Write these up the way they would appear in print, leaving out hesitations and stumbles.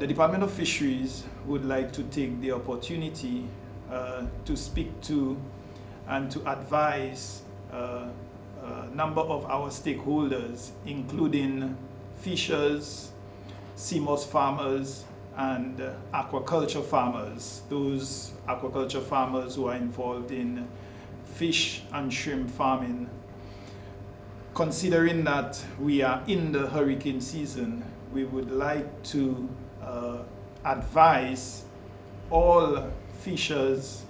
Department of Fisheries would like to take the opportunity to speak to and to advise a number of our stakeholders, including fishers, CMOS farmers, and aquaculture farmers, those aquaculture farmers who are involved in fish and shrimp farming. Considering that we are in the hurricane season, we would like to advise all fishers,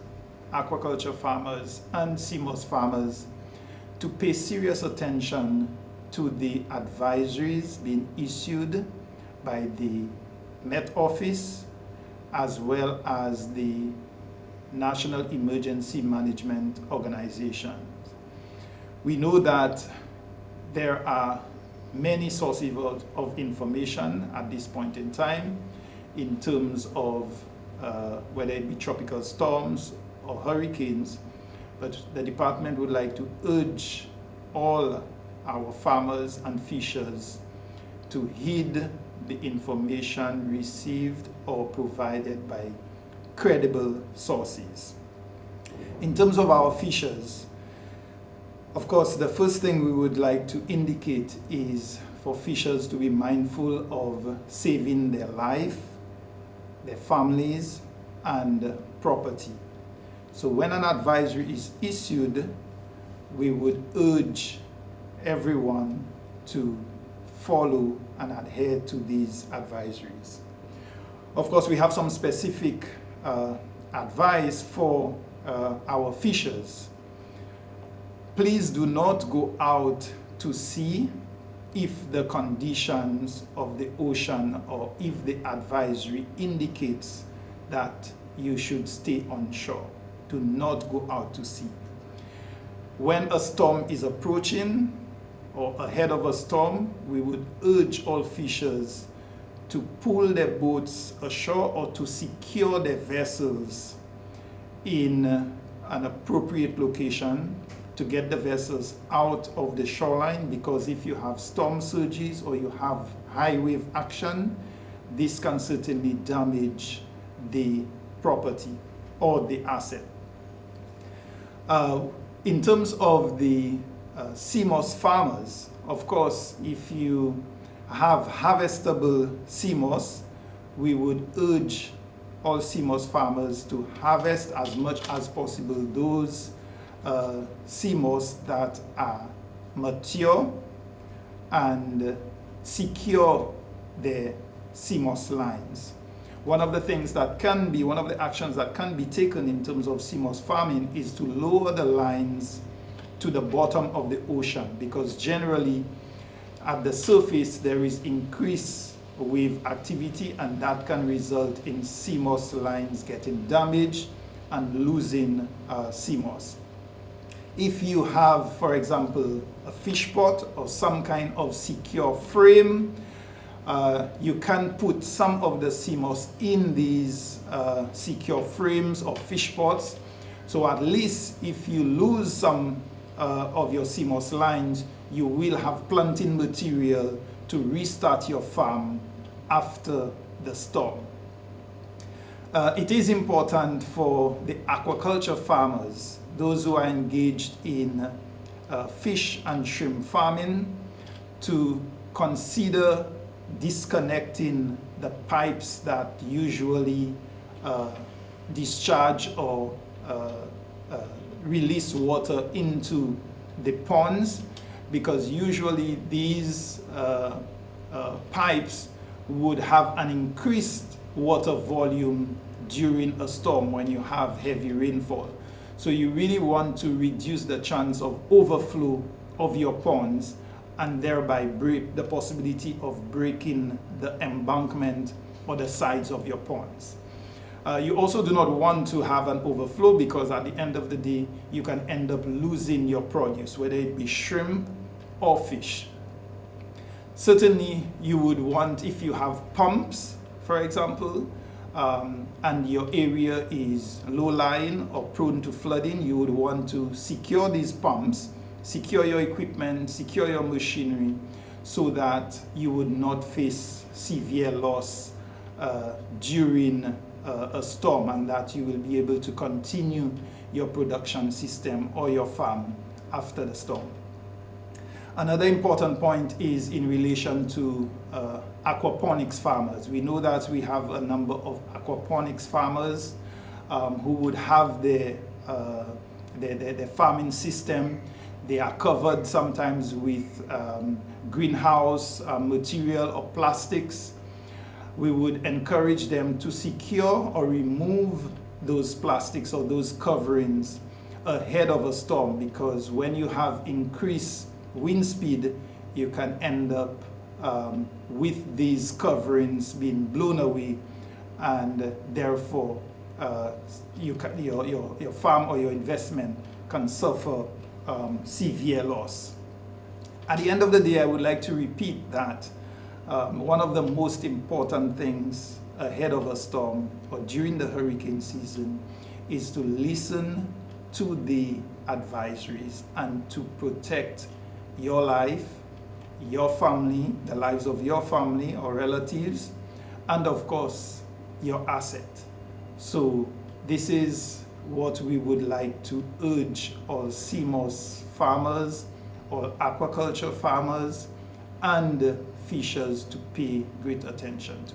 aquaculture farmers, and CMOS farmers to pay serious attention to the advisories being issued by the Met Office as well as the National Emergency Management Organizations. We know that there are many sources of information at this point in time in terms of whether it be tropical storms or hurricanes, but the department would like to urge all our farmers and fishers to heed the information received or provided by credible sources. In terms of our fishers, of course, the first thing we would like to indicate is for fishers to be mindful of saving their life, their families, and property. So when an advisory is issued, we would urge everyone to follow and adhere to these advisories. Of course, we have some specific advice for our fishers. Please do not go out to sea if the conditions of the ocean or if the advisory indicates that you should stay on shore. Do not go out to sea. When a storm is approaching or ahead of a storm, we would urge all fishers to pull their boats ashore or to secure their vessels in an appropriate location to get the vessels out of the shoreline, because if you have storm surges or you have high wave action, this can certainly damage the property or the asset. In terms of the CMOS farmers, of course, if you have harvestable CMOS, we would urge all CMOS farmers to harvest as much as possible those CMOS that are mature and secure their CMOS lines. One of the actions that can be taken in terms of CMOS farming is to lower the lines to the bottom of the ocean, because generally at the surface there is increased wave activity, and that can result in CMOS lines getting damaged and losing CMOS. If you have, for example, a fish pot or some kind of secure frame, you can put some of the CMOS in these secure frames or fish pots. So at least if you lose some of your CMOS lines, you will have planting material to restart your farm after the storm. It is important for the aquaculture farmers, those who are engaged in fish and shrimp farming, to consider disconnecting the pipes that usually discharge or release water into the ponds, because usually these pipes would have an increased water volume during a storm when you have heavy rainfall. So you really want to reduce the chance of overflow of your ponds and thereby break the possibility of breaking the embankment or the sides of your ponds. You also do not want to have an overflow, because at the end of the day, you can end up losing your produce, whether it be shrimp or fish. Certainly, you would want, if you have pumps, for example, and your area is low-lying or prone to flooding, you would want to secure these pumps, secure your equipment, secure your machinery, so that you would not face severe loss during a storm, and that you will be able to continue your production system or your farm after the storm. Another important point is in relation to aquaponics farmers. We know that we have a number of aquaponics farmers who would have their farming system. They are covered sometimes with greenhouse material or plastics. We would encourage them to secure or remove those plastics or those coverings ahead of a storm, because when you have increased wind speed, you can end up with these coverings being blown away, and therefore your farm or your investment can suffer severe loss. At the end of the day, I would like to repeat that one of the most important things ahead of a storm or during the hurricane season is to listen to the advisories and to protect your life, your family, the lives of your family or relatives, and of course, your asset. So this is what we would like to urge all CMOS farmers, all aquaculture farmers, and fishers to pay great attention to.